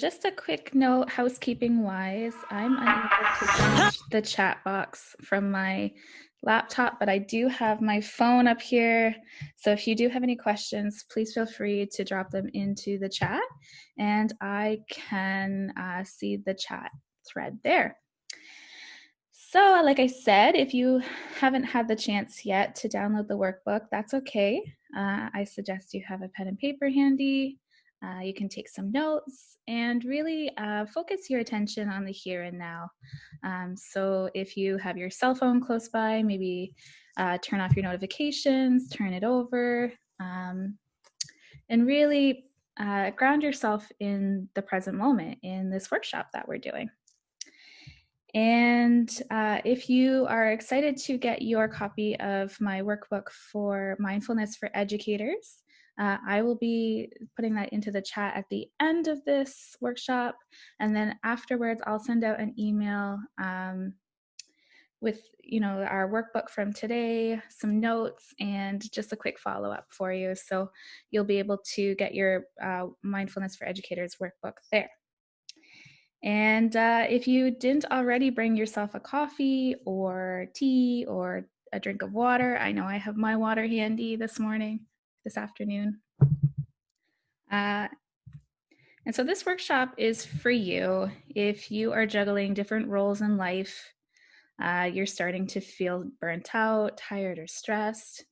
Just a quick note, housekeeping wise, I'm unable to reach the chat box from my laptop, but I do have my phone up here. So if you do have any questions, please feel free to drop them into the chat and I can see the chat thread there. So like I said, if you haven't had the chance yet to download the workbook, that's okay. I suggest you have a pen and paper handy. You can take some notes and really focus your attention on the here and now. So if you have your cell phone close by, maybe turn off your notifications, turn it over, and really ground yourself in the present moment in this workshop that we're doing. And if you are excited to get your copy of my workbook for mindfulness for educators, I will be putting that into the chat at the end of this workshop. And then afterwards, I'll send out an email with our workbook from today, some notes, and just a quick follow-up for you. So you'll be able to get your mindfulness for educators workbook there. And if you didn't already bring yourself a coffee or tea or a drink of water, I know I have my water handy this afternoon. And so this workshop is for you if you are juggling different roles in life, you're starting to feel burnt out, tired, or stressed.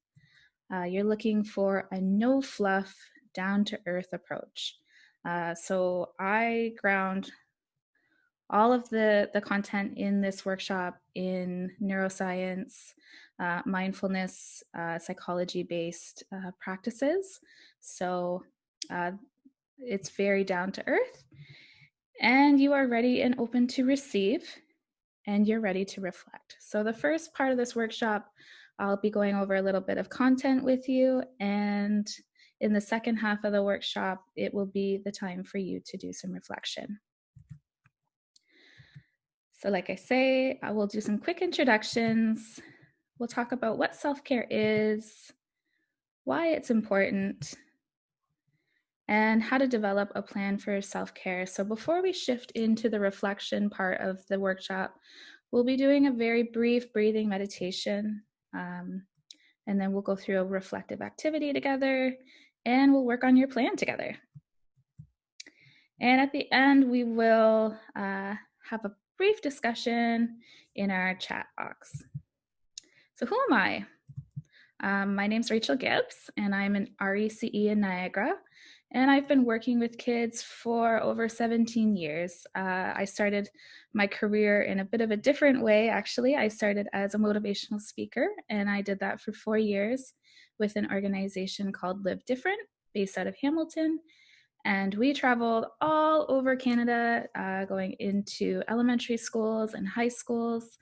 You're looking for a no fluff, down to earth approach. So I ground all of the content in this workshop in neuroscience, mindfulness, psychology-based practices. So it's very down to earth, and you are ready and open to receive, and you're ready to reflect. So the first part of this workshop, I'll be going over a little bit of content with you, and in the second half of the workshop, it will be the time for you to do some reflection. So like I say, I will do some quick introductions. We'll talk about what self-care is, why it's important, and how to develop a plan for self-care. So before we shift into the reflection part of the workshop, we'll be doing a very brief breathing meditation. And then we'll go through a reflective activity together, and we'll work on your plan together. And at the end, we will have a brief discussion in our chat box. So who am I? My name's Rachelle Gibbs, and I'm an RECE in Niagara, and I've been working with kids for over 17 years. I started my career in a bit of a different way, actually. I started as a motivational speaker, and I did that for 4 years with an organization called Live Different, based out of Hamilton. And we traveled all over Canada, going into elementary schools and high schools,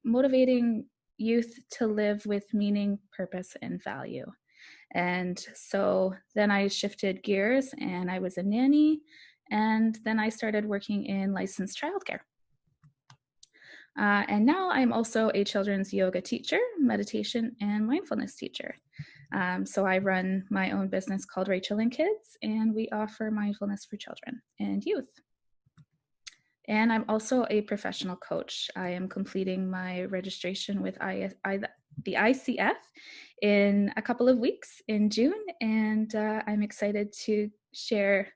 motivating youth to live with meaning, purpose, and value. And so then I shifted gears and I was a nanny, and then I started working in licensed childcare. And now I'm also a children's yoga teacher, meditation, and mindfulness teacher. So I run my own business called Rachelle and Kids, and we offer mindfulness for children and youth. And I'm also a professional coach. I am completing my registration with the ICF in a couple of weeks in June, and I'm excited to share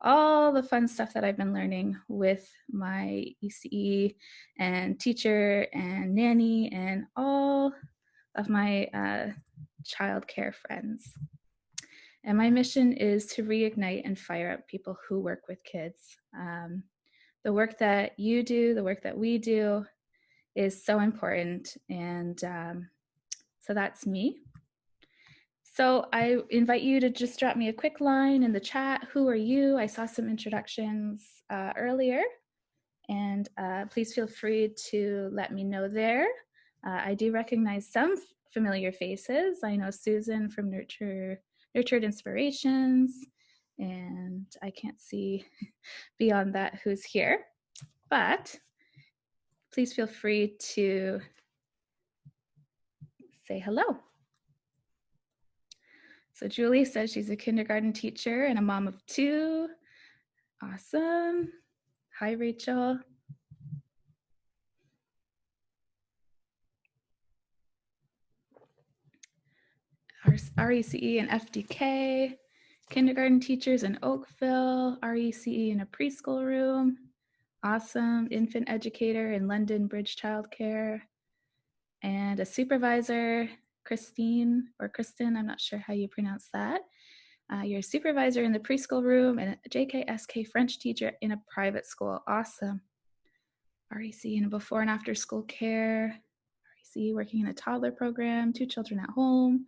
all the fun stuff that I've been learning with my ECE and teacher and nanny and all of my childcare friends. And my mission is to reignite and fire up people who work with kids. The work that you do, the work that we do is so important. And so that's me. So I invite you to just drop me a quick line in the chat. Who are you? I saw some introductions earlier, and please feel free to let me know there. I do recognize some familiar faces. I know Susan from Nurtured Inspirations, and I can't see beyond that who's here, but please feel free to say hello. So Julie says she's a kindergarten teacher and a mom of 2. Awesome. Hi, Rachel. RECE and FDK, kindergarten teachers in Oakville, RECE in a preschool room. Awesome. Infant educator in London Bridge Childcare. And a supervisor, Christine or Kristen, I'm not sure how you pronounce that. You're a supervisor in the preschool room and a JKSK French teacher in a private school. Awesome. REC in a before and after school care. REC working in a toddler program, 2 children at home.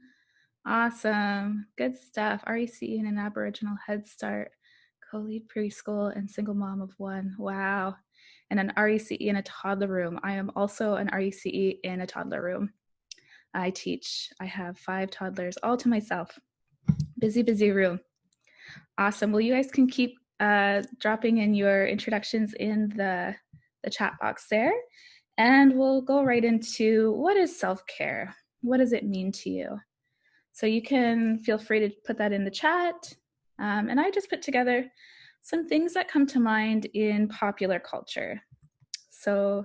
Awesome. Good stuff. REC in an Aboriginal Head Start, co-lead preschool, and single mom of 1. Wow. And an RECE in a toddler room. I am also an RECE in a toddler room. I teach. I have 5 toddlers all to myself. Busy, busy room. Awesome. Well, you guys can keep dropping in your introductions in the chat box there. And we'll go right into what is self-care? What does it mean to you? So you can feel free to put that in the chat. And I just put together some things that come to mind in popular culture. So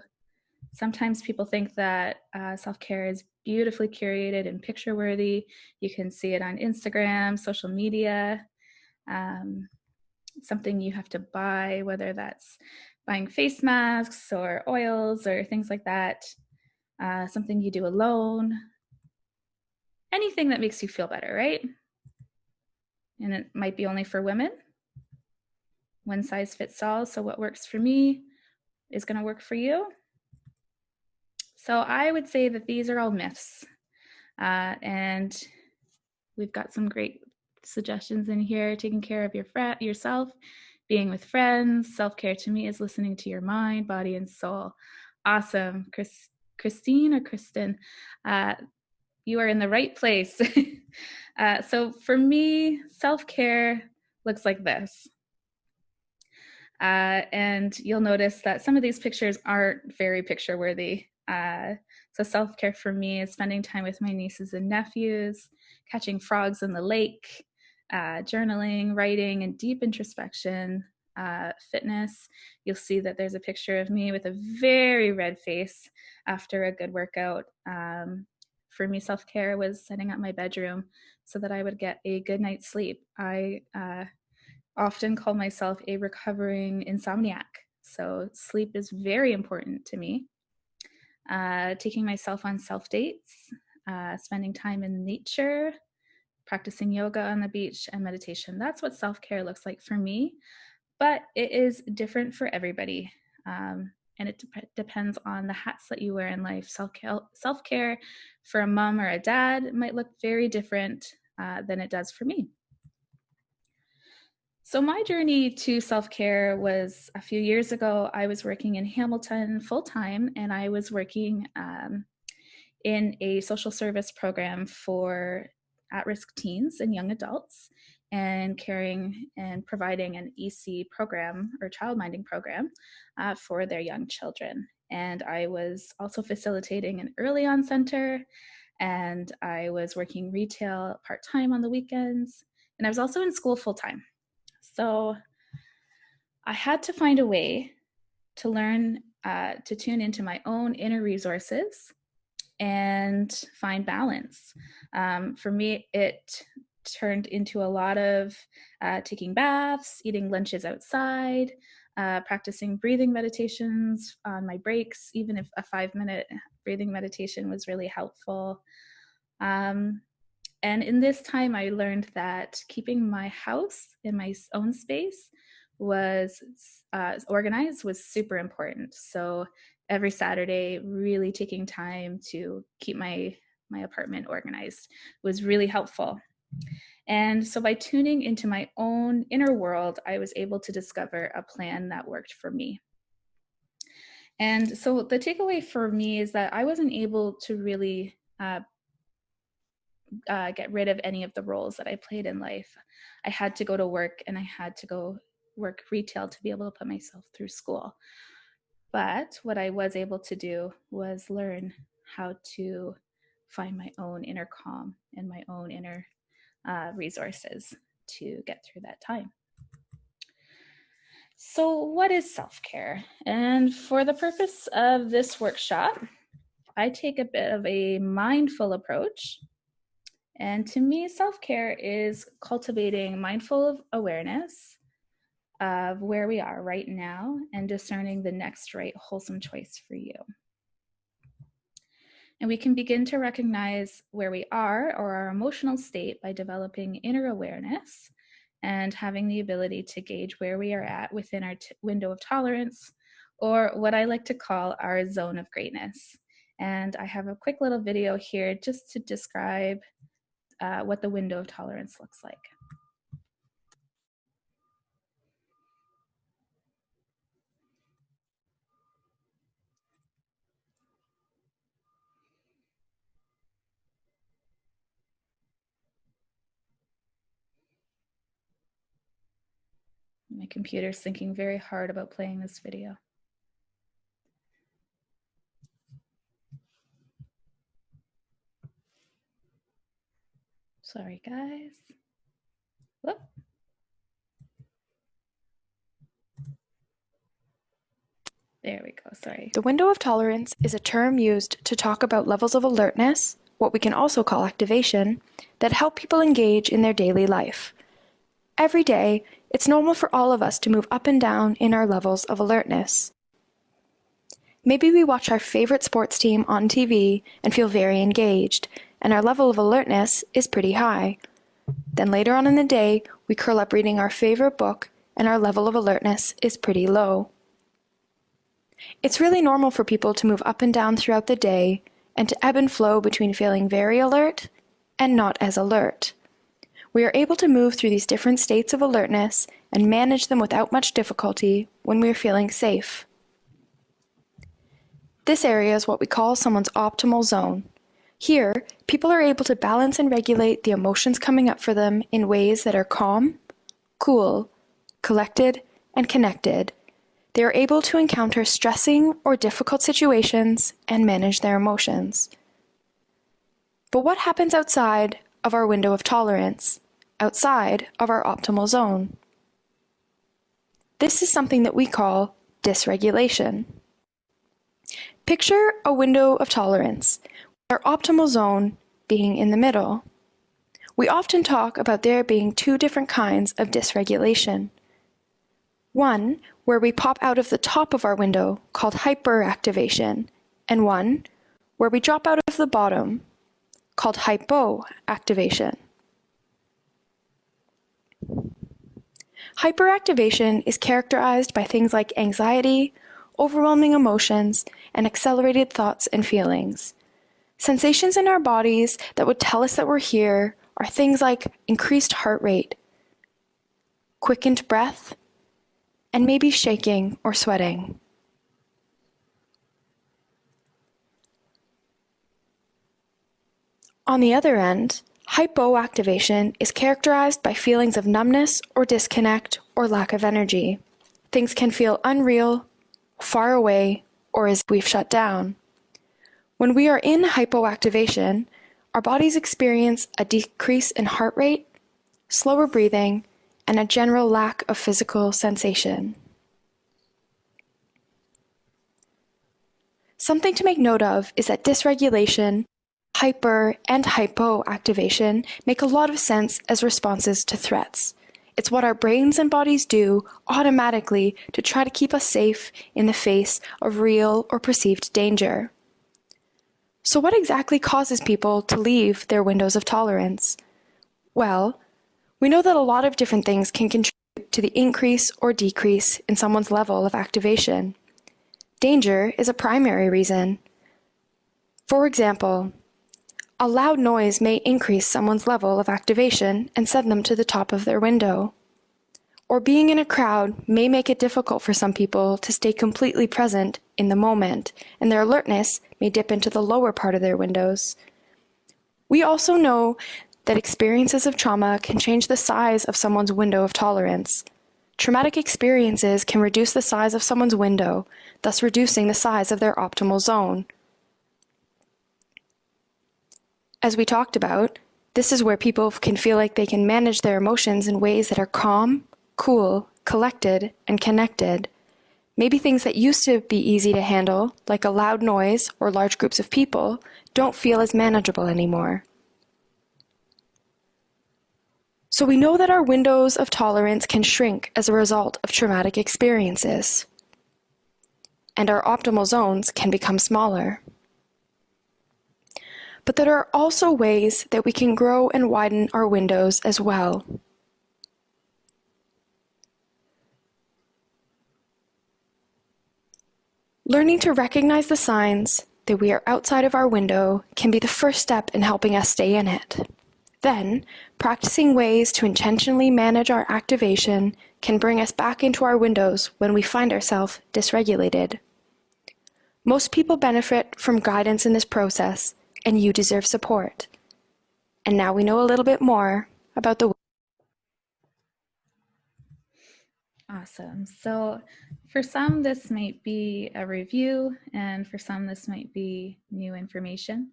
sometimes people think that self-care is beautifully curated and picture-worthy. You can see it on Instagram, social media, something you have to buy, whether that's buying face masks or oils or things like that, something you do alone, anything that makes you feel better, right? And it might be only for women. One size fits all. So what works for me is going to work for you. So I would say that these are all myths. And we've got some great suggestions in here. Taking care of yourself, being with friends. Self-care to me is listening to your mind, body, and soul. Awesome. Christine or Kristen, you are in the right place. So for me, self-care looks like this. And you'll notice that some of these pictures aren't very picture worthy. So self-care for me is spending time with my nieces and nephews, catching frogs in the lake, journaling, writing, and deep introspection. Fitness, you'll see that there's a picture of me with a very red face after a good workout. For me, self-care was setting up my bedroom so that I would get a good night's sleep. I often call myself a recovering insomniac. So sleep is very important to me. Taking myself on self dates, spending time in nature, practicing yoga on the beach, and meditation. That's what self-care looks like for me, but it is different for everybody. And it depends on the hats that you wear in life. Self-care for a mom or a dad might look very different than it does for me. So my journey to self-care was a few years ago. I was working in Hamilton full-time, and I was working in a social service program for at-risk teens and young adults, and caring and providing an EC program or child minding program for their young children. And I was also facilitating an early on center, and I was working retail part-time on the weekends, and I was also in school full-time. So I had to find a way to learn to tune into my own inner resources and find balance. For me, it turned into a lot of taking baths, eating lunches outside, practicing breathing meditations on my breaks, even if a 5-minute breathing meditation was really helpful. And in this time, I learned that keeping my house in my own space was organized was super important. So every Saturday, really taking time to keep my apartment organized was really helpful. And so by tuning into my own inner world, I was able to discover a plan that worked for me. And so the takeaway for me is that I wasn't able to really get rid of any of the roles that I played in life. I had to go to work, and I had to go work retail to be able to put myself through school. But what I was able to do was learn how to find my own inner calm and my own inner resources to get through that time. So what is self-care? And for the purpose of this workshop, I take a bit of a mindful approach. And to me, self-care is cultivating mindful awareness of where we are right now and discerning the next right wholesome choice for you. And we can begin to recognize where we are or our emotional state by developing inner awareness and having the ability to gauge where we are at within our window of tolerance, or what I like to call our zone of greatness. And I have a quick little video here just to describe what the window of tolerance looks like. My computer's thinking very hard about playing this video. Sorry, guys. Whoop. There we go, sorry. The window of tolerance is a term used to talk about levels of alertness, what we can also call activation, that help people engage in their daily life. Every day, it's normal for all of us to move up and down in our levels of alertness. Maybe we watch our favorite sports team on TV and feel very engaged, and our level of alertness is pretty high. Then later on in the day, we curl up reading our favorite book, and our level of alertness is pretty low. It's really normal for people to move up and down throughout the day and to ebb and flow between feeling very alert and not as alert. We are able to move through these different states of alertness and manage them without much difficulty when we are feeling safe. This area is what we call someone's optimal zone. Here, people are able to balance and regulate the emotions coming up for them in ways that are calm, cool, collected, and connected. They are able to encounter stressing or difficult situations and manage their emotions. But what happens outside of our window of tolerance, outside of our optimal zone? This is something that we call dysregulation. Picture a window of tolerance, with our optimal zone being in the middle. We often talk about there being two different kinds of dysregulation. One, where we pop out of the top of our window, called hyperactivation, and one, where we drop out of the bottom, called hypoactivation. Hyperactivation is characterized by things like anxiety, overwhelming emotions, and accelerated thoughts and feelings. Sensations in our bodies that would tell us that we're here are things like increased heart rate, quickened breath, and maybe shaking or sweating. On the other end, hypoactivation is characterized by feelings of numbness or disconnect or lack of energy. Things can feel unreal, far away, or as if we've shut down. When we are in hypoactivation, our bodies experience a decrease in heart rate, slower breathing, and a general lack of physical sensation. Something to make note of is that dysregulation, hyper, and hypoactivation make a lot of sense as responses to threats. It's what our brains and bodies do automatically to try to keep us safe in the face of real or perceived danger. So what exactly causes people to leave their windows of tolerance? Well, we know that a lot of different things can contribute to the increase or decrease in someone's level of activation. Danger is a primary reason. For example, a loud noise may increase someone's level of activation and send them to the top of their window. Or being in a crowd may make it difficult for some people to stay completely present in the moment, and their alertness may dip into the lower part of their windows. We also know that experiences of trauma can change the size of someone's window of tolerance. Traumatic experiences can reduce the size of someone's window, thus reducing the size of their optimal zone. As we talked about, this is where people can feel like they can manage their emotions in ways that are calm, cool, collected, and connected. Maybe things that used to be easy to handle, like a loud noise or large groups of people, don't feel as manageable anymore. So we know that our windows of tolerance can shrink as a result of traumatic experiences, and our optimal zones can become smaller. But there are also ways that we can grow and widen our windows as well. Learning to recognize the signs that we are outside of our window can be the first step in helping us stay in it. Then, practicing ways to intentionally manage our activation can bring us back into our windows when we find ourselves dysregulated. Most people benefit from guidance in this process, and you deserve support. And now we know a little bit more about the Awesome. So for some, this might be a review, and for some, this might be new information.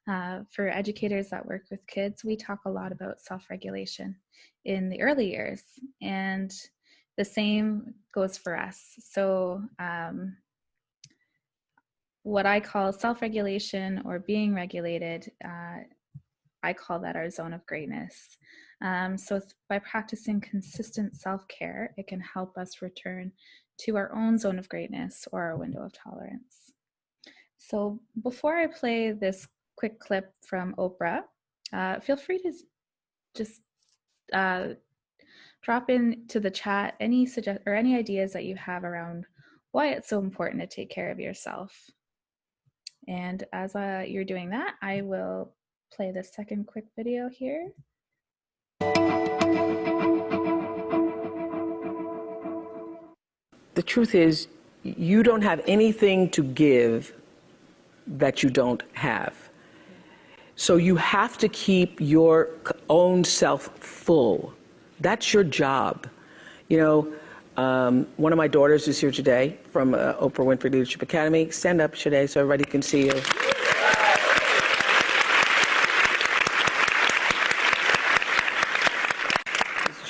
For educators that work with kids, we talk a lot about self-regulation in the early years, and the same goes for us. So what I call self-regulation or being regulated, I call that our zone of greatness. So by practicing consistent self-care, it can help us return to our own zone of greatness or our window of tolerance. So before I play this quick clip from Oprah, feel free to just drop into the chat any ideas that you have around why it's so important to take care of yourself. And as you're doing that, I will play the second quick video here. The truth is, you don't have anything to give that you don't have. So you have to keep your own self full. That's your job. You know, one of my daughters is here today from Oprah Winfrey Leadership Academy. Stand up today so everybody can see you.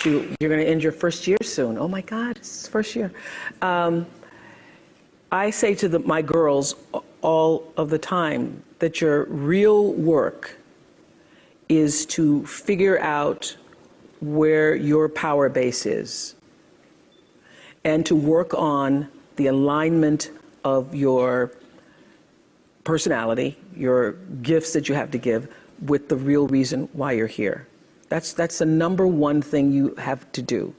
You're going to end your first year soon. Oh my God, it's first year. I say to my girls all of the time that your real work is to figure out where your power base is and to work on the alignment of your personality, your gifts that you have to give, with the real reason why you're here. That's the number one thing you have to do,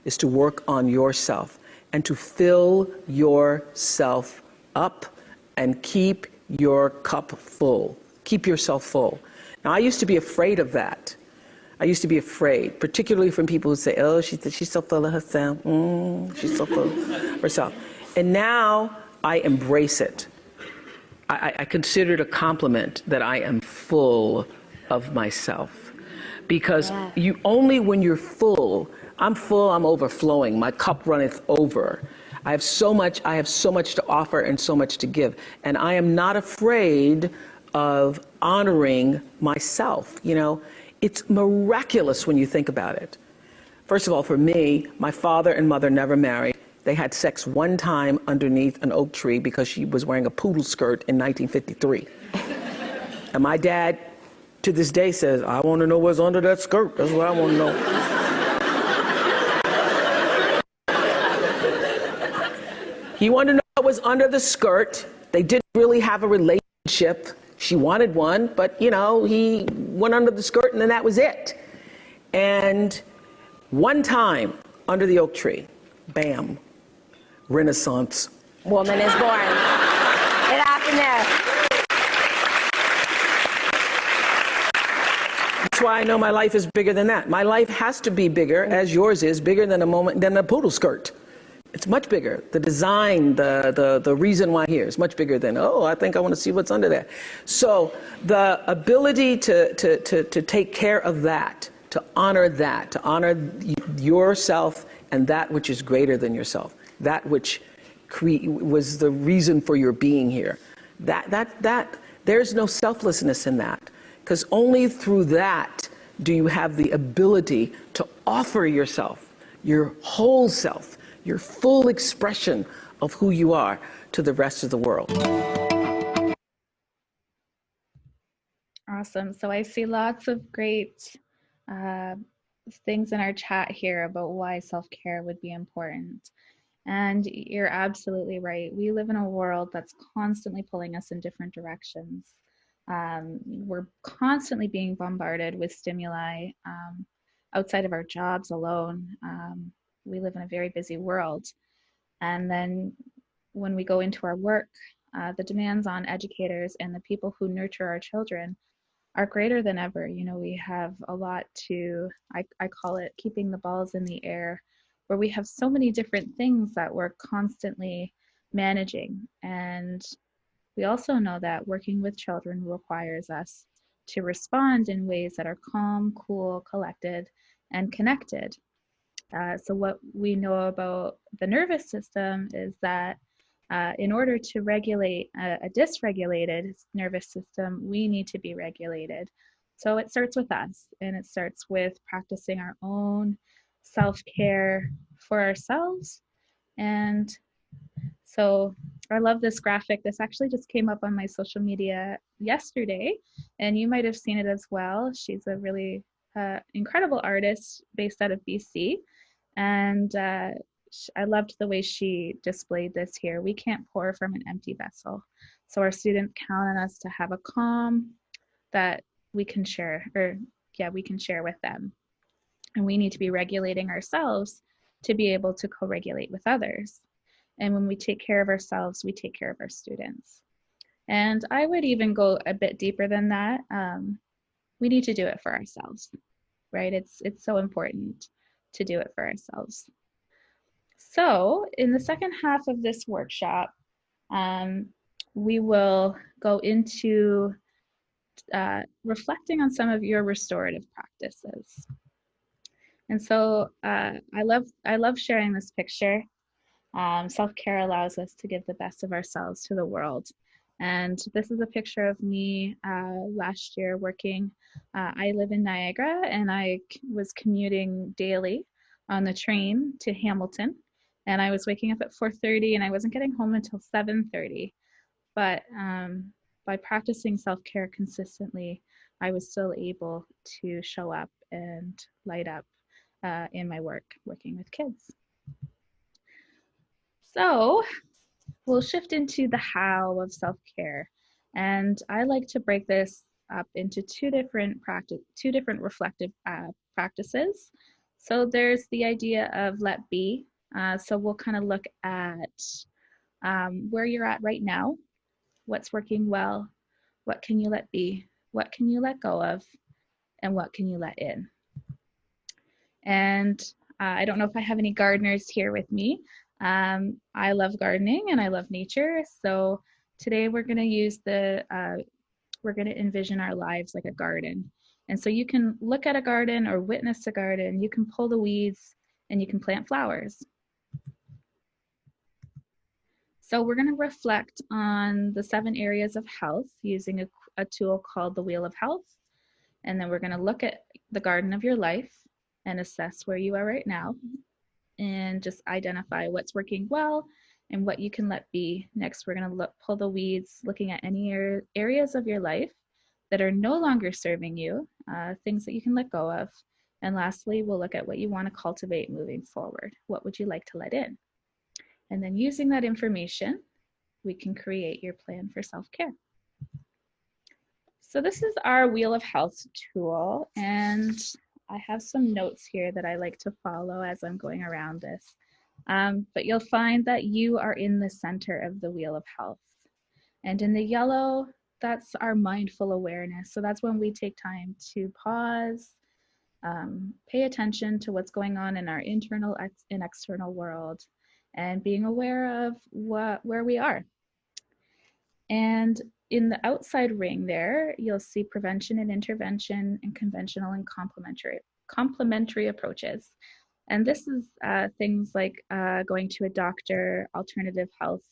is to work on yourself and to fill yourself up and keep your cup full. Keep yourself full. Now, I used to be afraid of that. I used to be afraid, particularly from people who say, oh, she's so full of herself. She's so full of herself. And now I embrace it. I consider it a compliment that I am full of myself. Because you only when you're full, I'm overflowing, my cup runneth over. I have so much to offer and so much to give. And I am not afraid of honoring myself. You know, it's miraculous when you think about it. First of all, for me, my father and mother never married. They had sex one time underneath an oak tree because she was wearing a poodle skirt in 1953. And my dad, to this day, says, I want to know what's under that skirt. That's what I want to know. He wanted to know what was under the skirt. They didn't really have a relationship. She wanted one, but, you know, he went under the skirt and then that was it. And one time under the oak tree, bam, Renaissance woman is born. It happened there. That's why I know my life is bigger than that. My life has to be bigger, as yours is, bigger than a poodle skirt. It's much bigger. The design, the reason why here is much bigger than, oh, I think I want to see what's under there. So the ability to take care of that, to honor yourself and that which is greater than yourself, that which was the reason for your being here. That there's no selflessness in that. Because only through that do you have the ability to offer yourself your whole self, your full expression of who you are to the rest of the world. Awesome. So I see lots of great uh, things in our chat here about why self-care would be important. And you're absolutely right. We live in a world that's constantly pulling us in different directions. We're constantly being bombarded with stimuli outside of our jobs alone. We live in a very busy world. And then when we go into our work, the demands on educators and the people who nurture our children are greater than ever. You know, we have a lot to, I call it keeping the balls in the air, where we have so many different things that we're constantly managing. And we also know that working with children requires us to respond in ways that are calm, cool, collected, and connected. So what we know about the nervous system is that in order to regulate a dysregulated nervous system, we need to be regulated. So it starts with us, and it starts with practicing our own self-care for ourselves. And so I love this graphic. This actually just came up on my social media yesterday, and you might have seen it as well. She's a really incredible artist based out of BC. And I loved the way she displayed this here. We can't pour from an empty vessel. So our students count on us to have a calm that we can share, we can share with them. And we need to be regulating ourselves to be able to co-regulate with others. And when we take care of ourselves, we take care of our students. And I would even go a bit deeper than that. We need to do it for ourselves, right? It's so important to do it for ourselves. So in the second half of this workshop, we will go into reflecting on some of your restorative practices. And so I love sharing this picture. Self-care allows us to give the best of ourselves to the world. And this is a picture of me last year working. I live in Niagara, and I was commuting daily on the train to Hamilton. And I was waking up at 4:30, and I wasn't getting home until 7:30. But by practicing self-care consistently, I was still able to show up and light up in my work, working with kids. So we'll shift into the how of self-care. And I like to break this up into two different reflective practices. So there's the idea of let be. So we'll kind of look at where you're at right now, what's working well, what can you let be, what can you let go of, and what can you let in. And I don't know if I have any gardeners here with me. I love gardening and I love nature. So today we're going to use we're going to envision our lives like a garden. And so you can look at a garden or witness a garden, you can pull the weeds, and you can plant flowers. So we're going to reflect on the 7 areas of health using a tool called the Wheel of Health. And then we're going to look at the garden of your life and assess where you are right now, and just identify what's working well and what you can let be. Next, we're going to pull the weeds, looking at any areas of your life that are no longer serving you, things that you can let go of. And lastly, we'll look at what you want to cultivate moving forward. What would you like to let in? And then using that information, we can create your plan for self-care. So this is our Wheel of Health tool, and I have some notes here that I like to follow as I'm going around this. But you'll find that you are in the center of the Wheel of Health. And in the yellow, that's our mindful awareness. So that's when we take time to pause, pay attention to what's going on in our internal and external world, and being aware of where we are. And in the outside ring there, you'll see prevention and intervention and conventional and complementary approaches. And this is things like going to a doctor, alternative health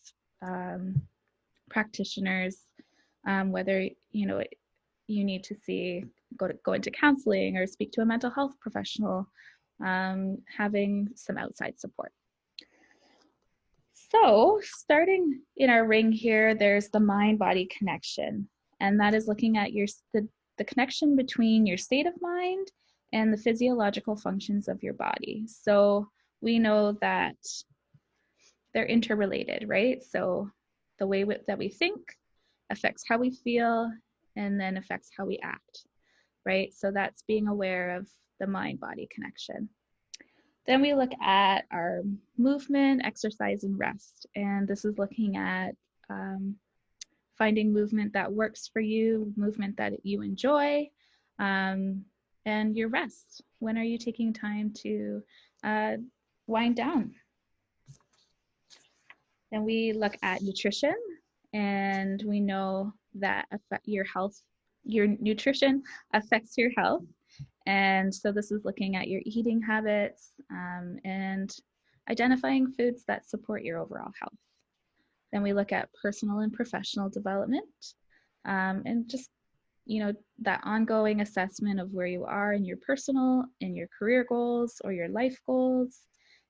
practitioners, whether you need to go into counseling or speak to a mental health professional, having some outside support. So starting in our ring here, there's the mind-body connection, and that is looking at the connection between your state of mind and the physiological functions of your body. So we know that they're interrelated, right? So the way that we think affects how we feel and then affects how we act, right? So that's being aware of the mind-body connection. Then we look at our movement, exercise, and rest. And this is looking at finding movement that works for you, movement that you enjoy, and your rest. When are you taking time to wind down? Then we look at nutrition, and we know that your nutrition affects your health. And so this is looking at your eating habits and identifying foods that support your overall health. Then we look at personal and professional development and just, that ongoing assessment of where you are in your personal and your career goals or your life goals.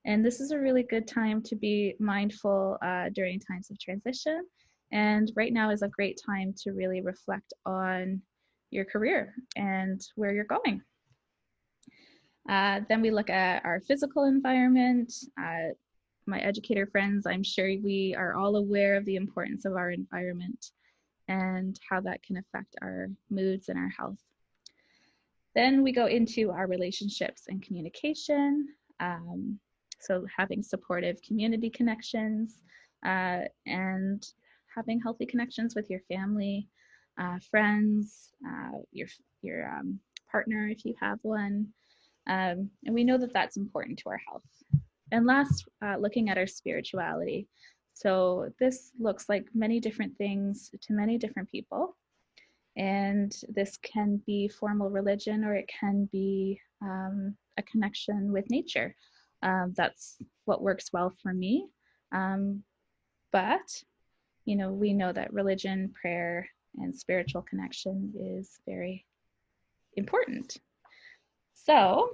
And this is a really good time to be mindful during times of transition. And right now is a great time to really reflect on your career and where you're going. Then we look at our physical environment. My educator friends, I'm sure we are all aware of the importance of our environment and how that can affect our moods and our health. Then we go into our relationships and communication. So having supportive community connections and having healthy connections with your family, friends, your partner if you have one. And we know that that's important to our health. And last, looking at our spirituality. So this looks like many different things to many different people. And this can be formal religion, or it can be a connection with nature. That's what works well for me. But, we know that religion, prayer, and spiritual connection is very important. So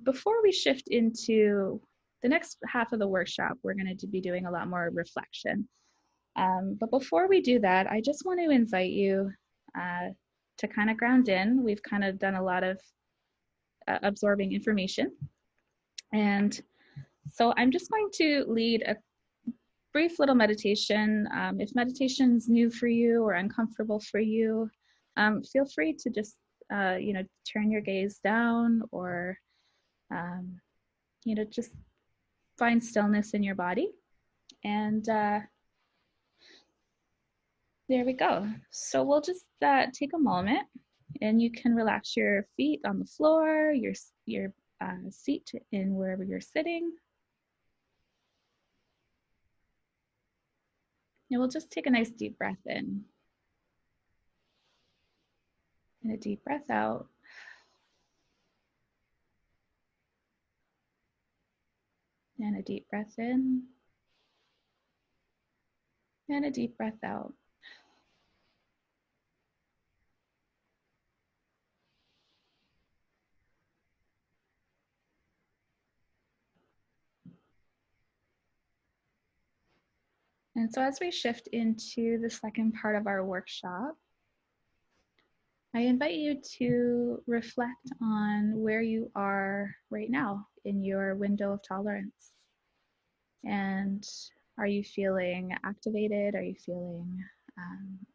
before we shift into the next half of the workshop, we're going to be doing a lot more reflection. But before we do that, I just want to invite you to kind of ground in. We've kind of done a lot of absorbing information. And so I'm just going to lead a brief little meditation. If meditation's new for you or uncomfortable for you, feel free to just, turn your gaze down or, just find stillness in your body. And there we go. So we'll just take a moment, and you can relax your feet on the floor, your seat in wherever you're sitting. And we'll just take a nice deep breath in and a deep breath out. And a deep breath in and a deep breath out. And so as we shift into the second part of our workshop, I invite you to reflect on where you are right now in your window of tolerance. And are you feeling activated? Are you feeling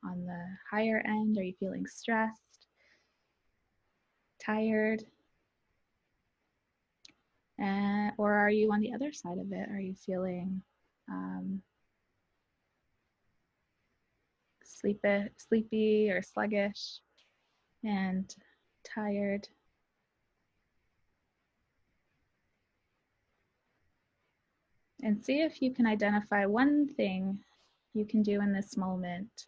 on the higher end? Are you feeling stressed, tired? Or are you on the other side of it? Are you feeling sleepy or sluggish and tired? And see if you can identify one thing you can do in this moment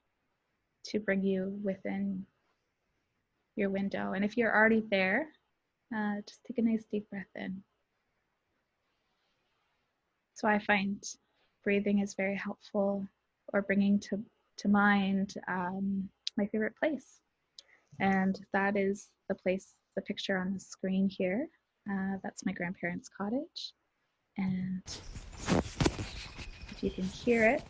to bring you within your window. And if you're already there, just take a nice deep breath in. So I find breathing is very helpful, or bringing to mind my favorite place. And that is the picture on the screen here. That's my grandparents' cottage. And if you can hear it,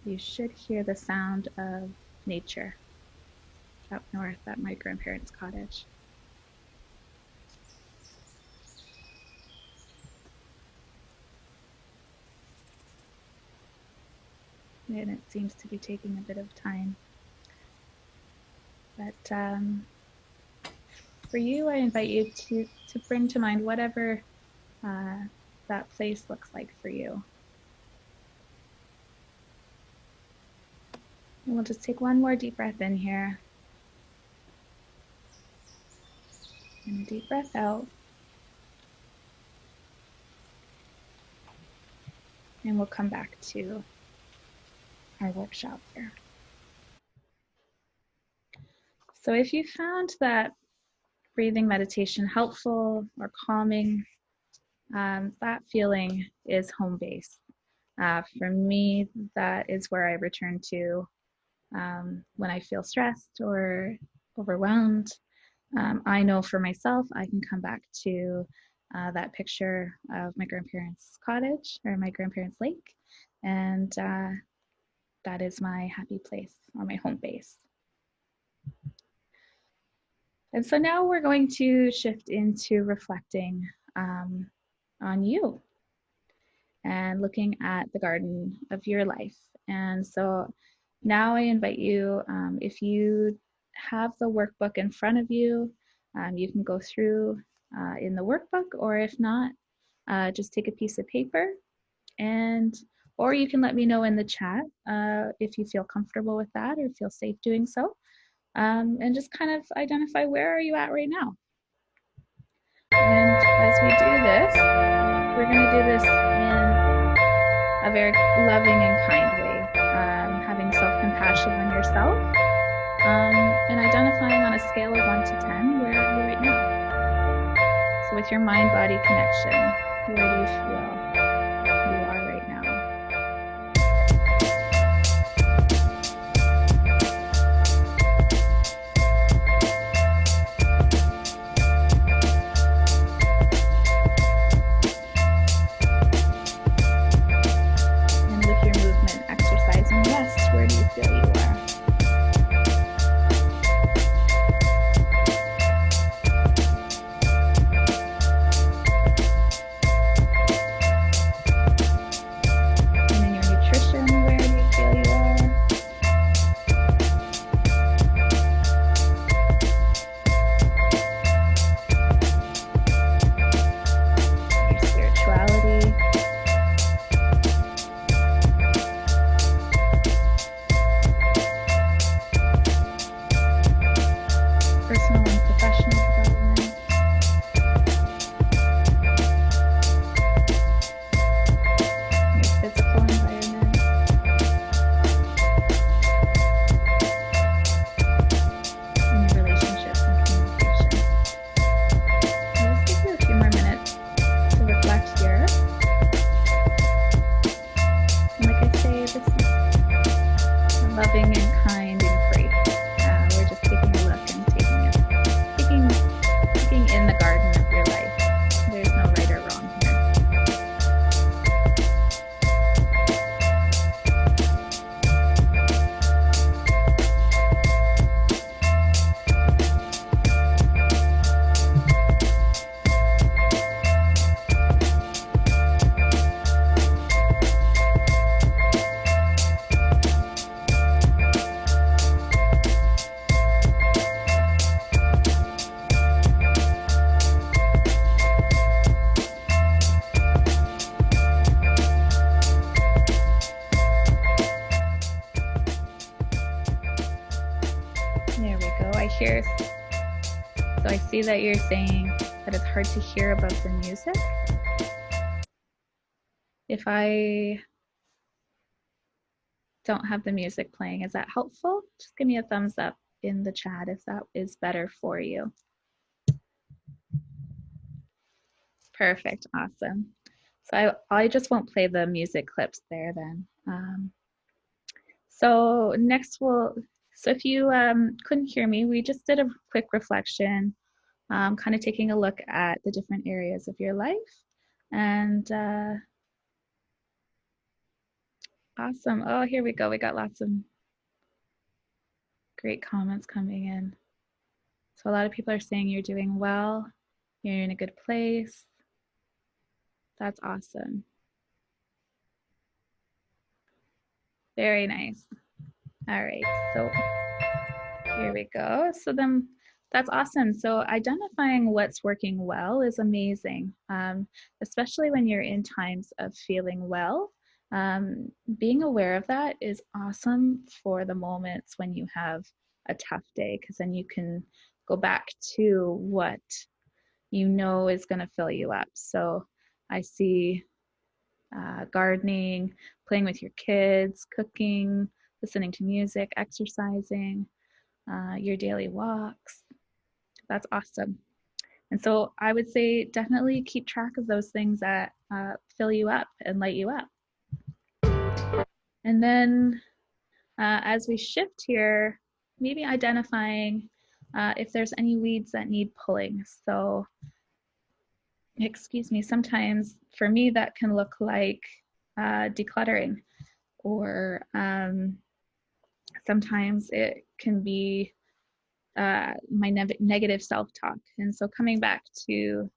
you should hear the sound of nature up north at my grandparents' cottage. And it seems to be taking a bit of time. But for you, I invite you to bring to mind whatever that place looks like for you. And we'll just take one more deep breath in here. And a deep breath out. And we'll come back to our workshop here. So if you found that breathing meditation helpful or calming, that feeling is home base. For me, that is where I return to when I feel stressed or overwhelmed. I know for myself, I can come back to that picture of my grandparents' cottage or my grandparents' lake, and that is my happy place or my home base. And so now we're going to shift into reflecting on you and looking at the garden of your life. And so now I invite you, if you have the workbook in front of you, you can go through in the workbook, or if not, just take a piece of paper, or you can let me know in the chat if you feel comfortable with that or feel safe doing so, and just kind of identify where are you at right now. And as we do this, we're going to do this in a very loving and kind way, having self-compassion on yourself, and identifying on a scale of 1 to 10 where are you right now. So with your mind-body connection, where do you feel you are right now? And with your movement, exercise, and rest, where do you feel you are? And in your nutrition, where do you feel you are? Your spirituality. Personal and professional development. Your physical environment. And your relationships and communication. I'll just give you a few more minutes to reflect here. And like I say, this is a loving and kind inquiry. We're just taking a look and taking in the garden of your life. There's no right or wrong here. There we go. So I see that you're saying that it's hard to hear above the music. If I don't have the music playing, is that helpful? Just give me a thumbs up in the chat if that is better for you. Perfect, awesome. So I just won't play the music clips there then. So next so if you couldn't hear me, we just did a quick reflection kind of taking a look at the different areas of your life. And awesome. Oh, here we go. We got lots of great comments coming in. So a lot of people are saying you're doing well, you're in a good place. That's awesome. Very nice. All right, so here we go. So then that's awesome. So identifying what's working well is amazing, especially when you're in times of feeling well. Being aware of that is awesome for the moments when you have a tough day, because then you can go back to what you know is going to fill you up. So I see gardening, playing with your kids, cooking, listening to music, exercising, your daily walks. That's awesome. And so I would say definitely keep track of those things that fill you up and light you up. And then as we shift here, maybe identifying if there's any weeds that need pulling. So, excuse me, sometimes for me that can look like decluttering, or sometimes it can be my negative self-talk. And so coming back to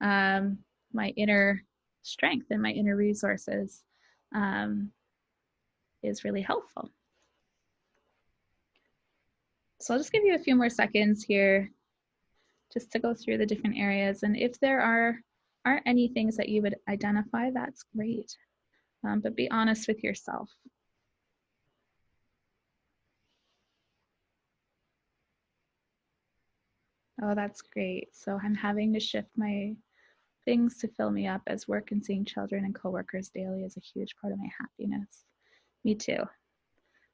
my inner strength and my inner resources is really helpful. So I'll just give you a few more seconds here just to go through the different areas. And if there aren't any things that you would identify, that's great. But be honest with yourself. Oh, that's great. So I'm having to shift my things to fill me up, as work and seeing children and coworkers daily is a huge part of my happiness. Me too.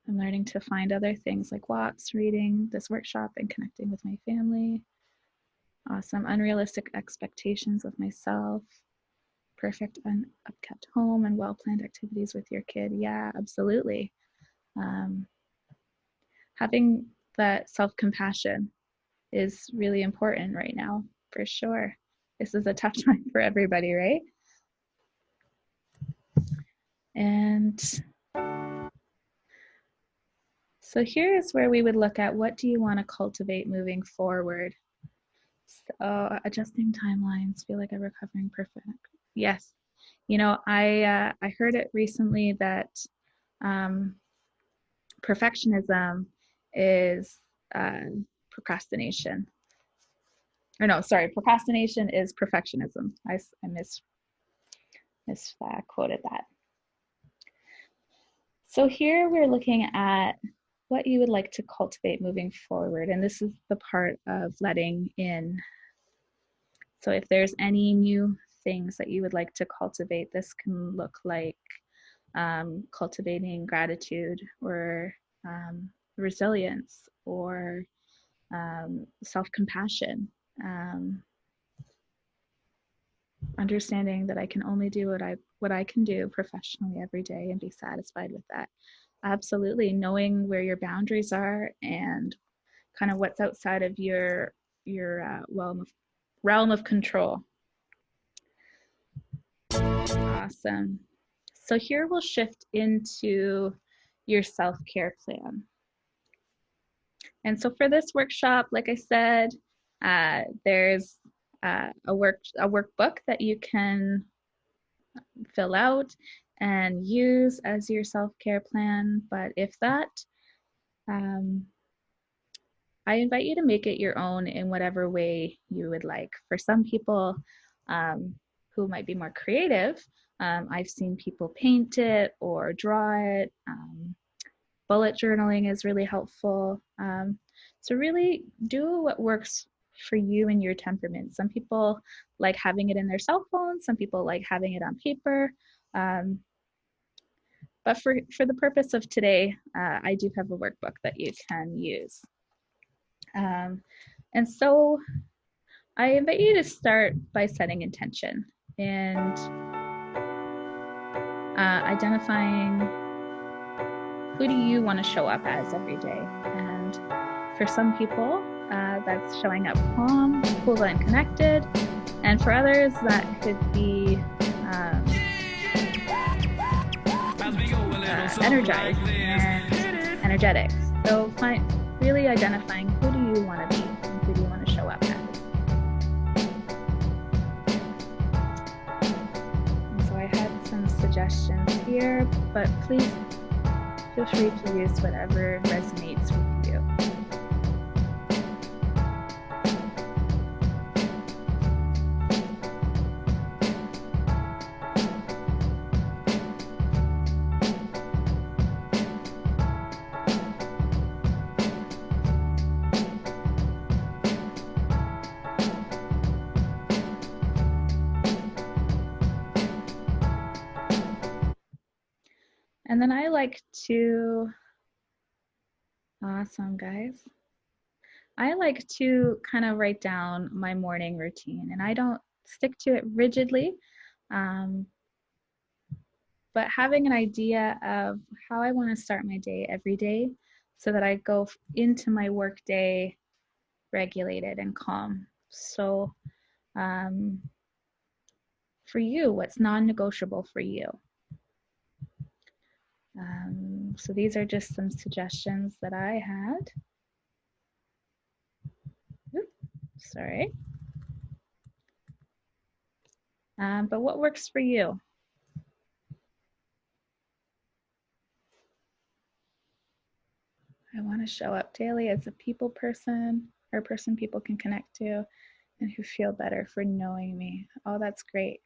I'm learning to find other things like walks, reading, this workshop, and connecting with my family. Awesome. Unrealistic expectations of myself. Perfect upkept home and well-planned activities with your kid. Yeah, absolutely. Having that self-compassion is really important right now, for sure. This is a tough time for everybody, right? And so here is where we would look at, what do you want to cultivate moving forward? So adjusting timelines, feel like I'm recovering perfect. Yes, you know, I heard it recently that perfectionism is procrastination. Or no, sorry, procrastination is perfectionism. I misquoted that. So here we're looking at what you would like to cultivate moving forward. And this is the part of letting in. So if there's any new things that you would like to cultivate, this can look like cultivating gratitude, or resilience, or self-compassion, understanding that I can only do what I can do professionally every day and be satisfied with that. Absolutely, knowing where your boundaries are and kind of what's outside of your realm of control. Awesome. So here we'll shift into your self-care plan. And so for this workshop, like I said, there's a workbook that you can fill out and use as your self-care plan. But if that, I invite you to make it your own in whatever way you would like. For some people who might be more creative, I've seen people paint it or draw it. Bullet journaling is really helpful. So really do what works for you and your temperament. Some people like having it in their cell phone. Some people like having it on paper. But for the purpose of today, I do have a workbook that you can use. And so I invite you to start by setting intention and identifying who do you want to show up as every day. And for some people, that's showing up calm, cool, and connected. And for others, that could be energized and energetic. So really identifying who do you want to be and who do you want to show up as. And so I had some suggestions here, but please feel free to use whatever resonates with you. And then I like to, awesome guys. I like to kind of write down my morning routine, and I don't stick to it rigidly, but having an idea of how I want to start my day every day so that I go into my work day regulated and calm. So for you, what's non-negotiable for you? So these are just some suggestions that I had. Oops, sorry. But what works for you? I want to show up daily as a people person, or a person people can connect to and who feel better for knowing me. Oh, that's great.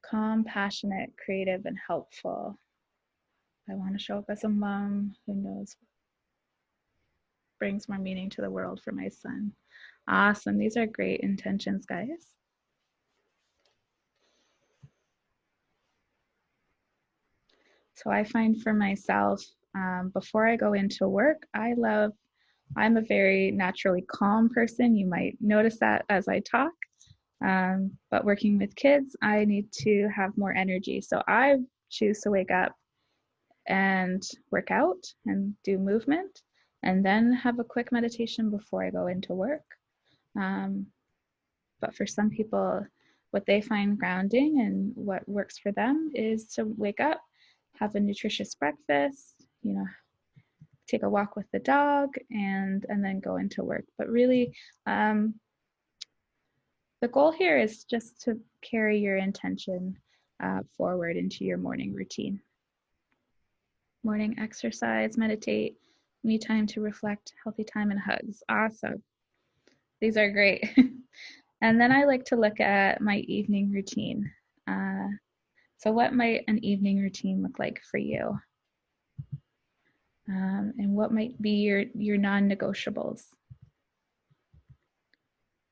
Calm, passionate, creative, and helpful. I want to show up as a mom who knows, brings more meaning to the world for my son. Awesome. These are great intentions, guys. So I find for myself, before I go into work, I'm a very naturally calm person. You might notice that as I talk. But working with kids, I need to have more energy. So I choose to wake up and work out and do movement, and then have a quick meditation before I go into work. But for some people, what they find grounding and what works for them is to wake up, have a nutritious breakfast, take a walk with the dog, and then go into work. But really, the goal here is just to carry your intention forward into your morning routine. Morning exercise, meditate, me time to reflect, healthy time, and hugs. Awesome. These are great. And then I like to look at my evening routine. So what might an evening routine look like for you? And what might be your non-negotiables?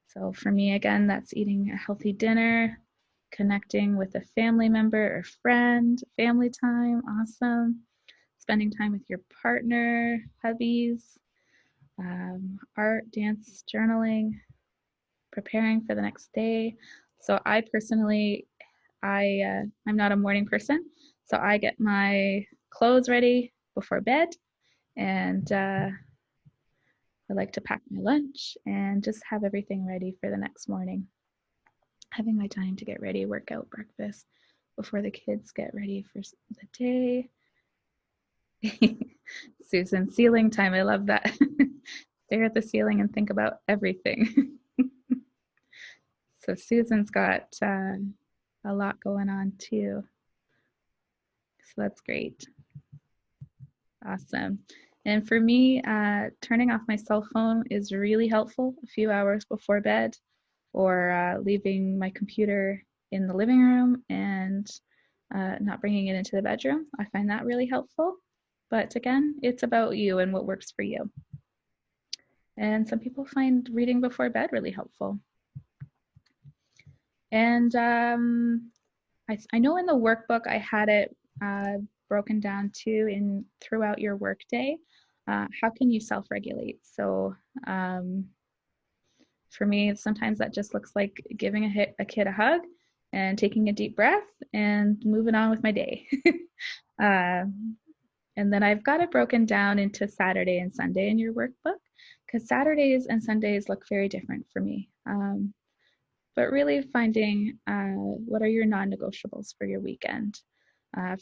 So for me, again, that's eating a healthy dinner, connecting with a family member or friend, family time, awesome. Spending time with your partner, hubbies, art, dance, journaling, preparing for the next day. So I personally, I'm not a morning person, so I get my clothes ready before bed, and I like to pack my lunch and just have everything ready for the next morning. Having my time to get ready, work out, breakfast before the kids get ready for the day. Susan, ceiling time, I love that. Stare at the ceiling and think about everything. So Susan's got a lot going on too. So that's great. Awesome. And for me, turning off my cell phone is really helpful a few hours before bed, or leaving my computer in the living room and not bringing it into the bedroom. I find that really helpful. But again, it's about you and what works for you. And some people find reading before bed really helpful. And I know in the workbook I had it broken down too throughout your workday. How can you self-regulate? So for me, sometimes that just looks like giving a kid a hug and taking a deep breath and moving on with my day. And then I've got it broken down into Saturday and Sunday in your workbook. because Saturdays and Sundays look very different for me. But really finding what are your non-negotiables for your weekend.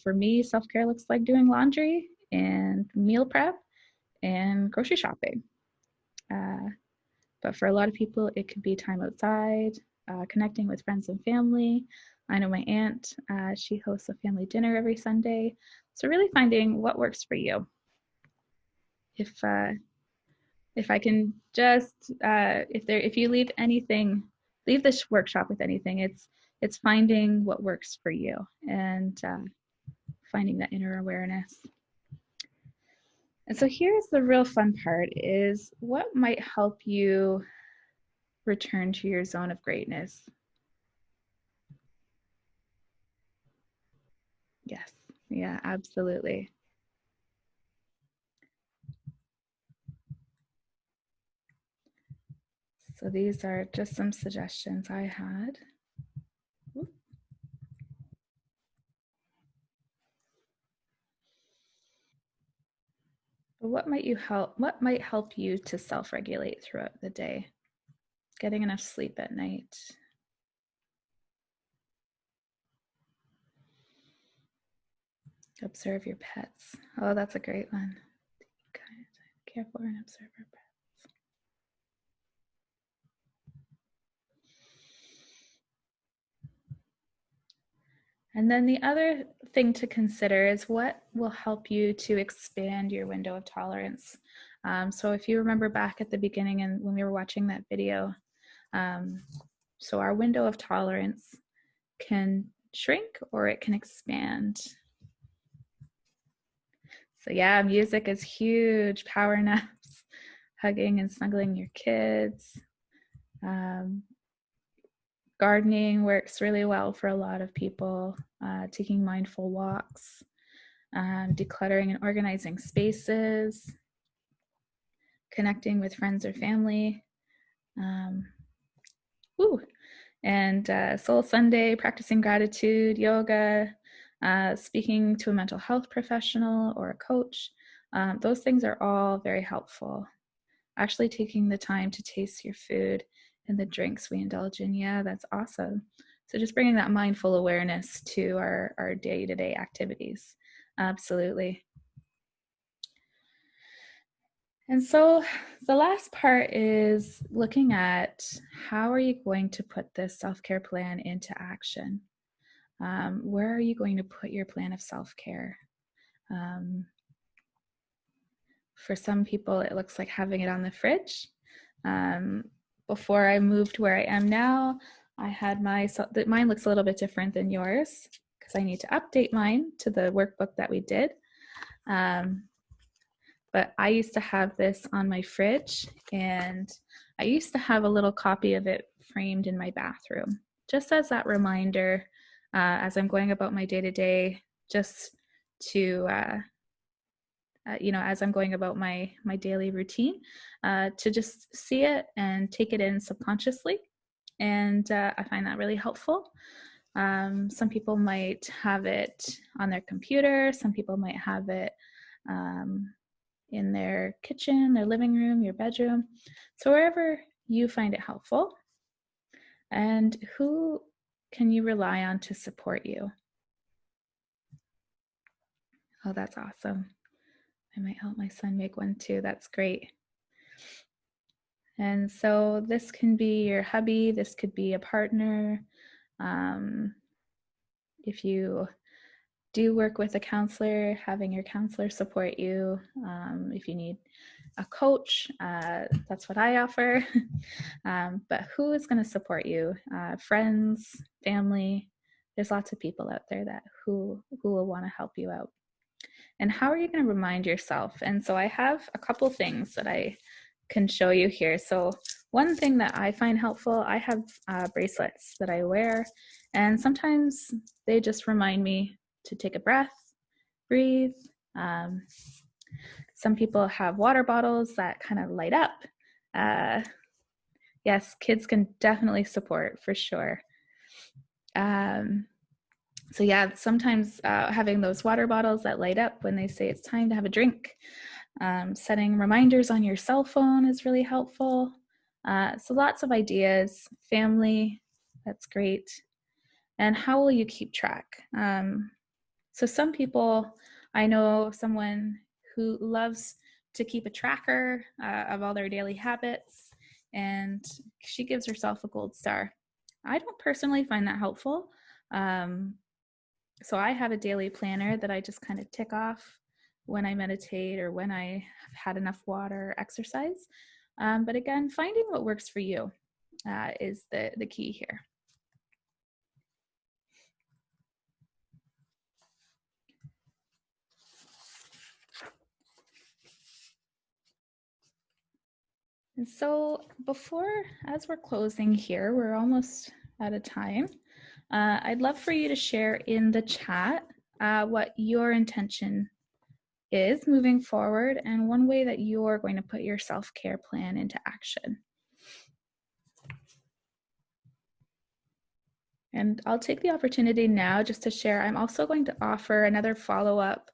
For me, self-care looks like doing laundry and meal prep and grocery shopping. But for a lot of people, it could be time outside, connecting with friends and family. I know my aunt, she hosts a family dinner every Sunday. So really finding what works for you. If I can just, if you leave this workshop with anything, it's finding what works for you and finding that inner awareness. And so here's the real fun part is what might help you return to your zone of greatness. Yes, yeah, absolutely. So these are just some suggestions I had. But what might help you to self-regulate throughout the day? Getting enough sleep at night. Observe your pets. Oh, that's a great one. Care for and observe our pets. And then the other thing to consider is what will help you to expand your window of tolerance. So if you remember back at the beginning and when we were watching that video, so our window of tolerance can shrink or it can expand. So yeah, music is huge, power naps, hugging and snuggling your kids. Gardening works really well for a lot of people, taking mindful walks, decluttering and organizing spaces, connecting with friends or family. And Soul Sunday, practicing gratitude, yoga, speaking to a mental health professional or a coach. Those things are all very helpful. Actually taking the time to taste your food and the drinks we indulge in, yeah, that's awesome. So just bringing that mindful awareness to our day-to-day activities. Absolutely. And so the last part is looking at how are you going to put this self-care plan into action? Where are you going to put your plan of self-care? For some people, it looks like having it on the fridge. Before I moved where I am now, I had mine looks a little bit different than yours because I need to update mine to the workbook that we did. But I used to have this on my fridge, and I used to have a little copy of it framed in my bathroom, just as that reminder as I'm going about my day-to-day, just to as I'm going about my daily routine, to just see it and take it in subconsciously. And I find that really helpful. Some people might have it on their computer. Some people might have it in their kitchen, their living room, your bedroom. So wherever you find it helpful. And who can you rely on to support you? Oh, that's awesome. I might help my son make one too. That's great. And so this can be your hubby, this could be a partner. If you do work with a counselor, having your counselor support you. If you need a coach, that's what I offer. But who is going to support you? Friends, family. There's lots of people out there that who will want to help you out. And how are you going to remind yourself? And so I have a couple things that I can show you here. So one thing that I find helpful, I have bracelets that I wear, and sometimes they just remind me to take a breath, breathe. Some people have water bottles that kind of light up. Yes, kids can definitely support for sure. So yeah, sometimes having those water bottles that light up when they say it's time to have a drink, Setting reminders on your cell phone is really helpful. So lots of ideas. Family, that's great. And how will you keep track? So some people, I know someone who loves to keep a tracker of all their daily habits, and she gives herself a gold star. I don't personally find that helpful. So I have a daily planner that I just kind of tick off when I meditate or when I have had enough water or exercise. But again, finding what works for you is the key here. And so as we're closing here, we're almost out of time. I'd love for you to share in the chat what your intention is moving forward and one way that you're going to put your self-care plan into action. And I'll take the opportunity now just to share. I'm also going to offer another follow-up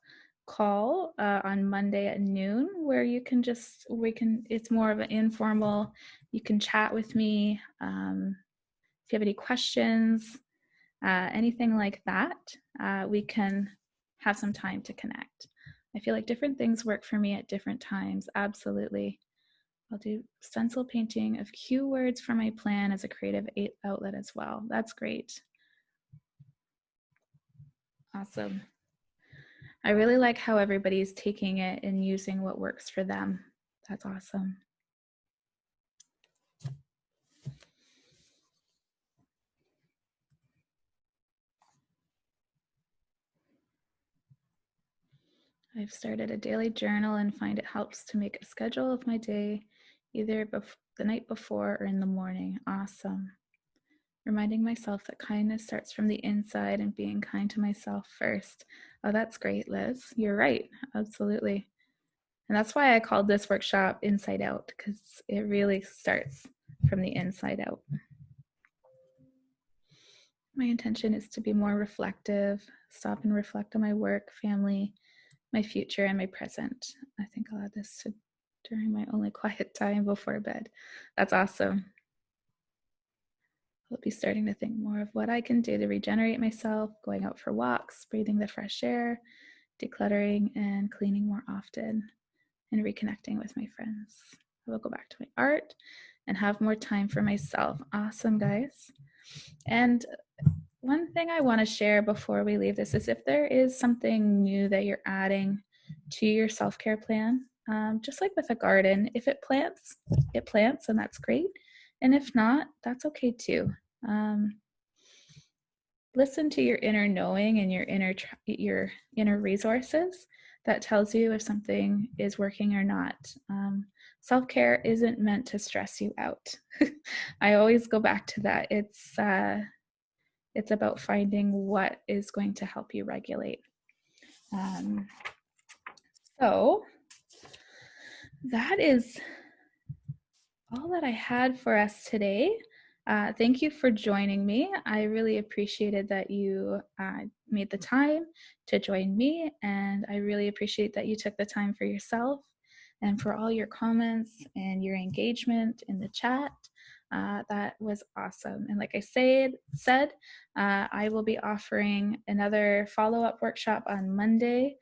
call on Monday at noon where it's more of an informal, you can chat with me. If you have any questions, anything like that, we can have some time to connect. I feel like different things work for me at different times, absolutely. I'll do stencil painting of cue words for my plan as a creative outlet as well. That's great. Awesome. I really like how everybody's taking it and using what works for them. That's awesome. I've started a daily journal and find it helps to make a schedule of my day, either the night before or in the morning. Awesome. Reminding myself that kindness starts from the inside and being kind to myself first. Oh, that's great, Liz. You're right. Absolutely. And that's why I called this workshop Inside Out, because it really starts from the inside out. My intention is to be more reflective, stop and reflect on my work, family, my future, and my present. I think I'll add this during my only quiet time before bed. That's awesome. I'll be starting to think more of what I can do to regenerate myself, going out for walks, breathing the fresh air, decluttering, and cleaning more often, and reconnecting with my friends. I will go back to my art and have more time for myself. Awesome, guys. And one thing I want to share before we leave this is if there is something new that you're adding to your self-care plan, just like with a garden, if it plants, and that's great. And if not, that's okay too. Listen to your inner knowing and your inner resources that tells you if something is working or not. Self-care isn't meant to stress you out. I always go back to that. It's about finding what is going to help you regulate. So that is all that I had for us today. Thank you for joining me. I really appreciated that you made the time to join me, and I really appreciate that you took the time for yourself and for all your comments and your engagement in the chat. That was awesome. And like I said, I will be offering another follow-up workshop on Monday.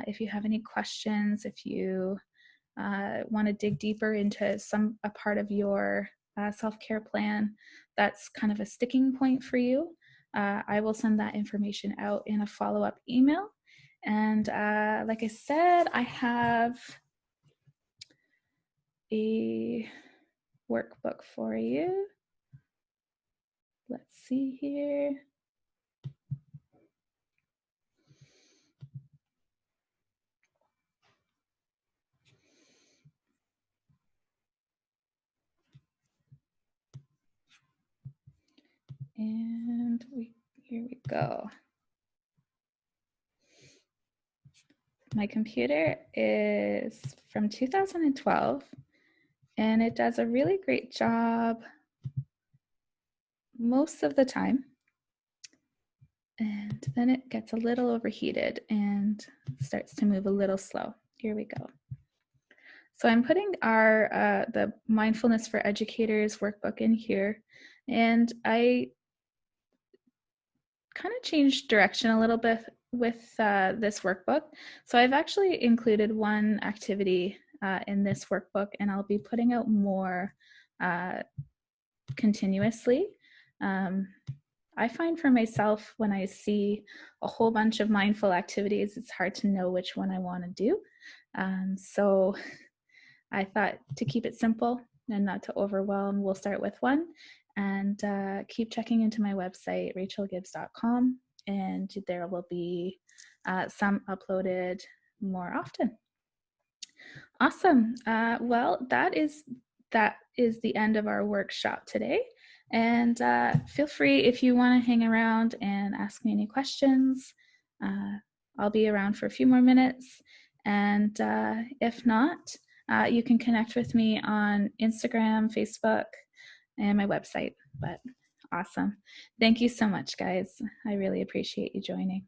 If you have any questions, if you want to dig deeper into a part of your self-care plan that's kind of a sticking point for you, I will send that information out in a follow-up email. And like I said, I have a workbook for you. Let's see here. And here we go. My computer is from 2012, and it does a really great job most of the time. And then it gets a little overheated and starts to move a little slow. Here we go. So I'm putting our the Mindfulness for Educators workbook in here, and I kind of changed direction a little bit with this workbook. So I've actually included one activity in this workbook, and I'll be putting out more continuously. I find for myself, when I see a whole bunch of mindful activities, it's hard to know which one I want to do. So I thought, to keep it simple and not to overwhelm, we'll start with one, and keep checking into my website, rachelgibbs.com, and there will be some uploaded more often. Awesome. Well, that is the end of our workshop today. And feel free, if you want to hang around and ask me any questions. I'll be around for a few more minutes. And if not, you can connect with me on Instagram, Facebook, and my website. But awesome. Thank you so much, guys. I really appreciate you joining.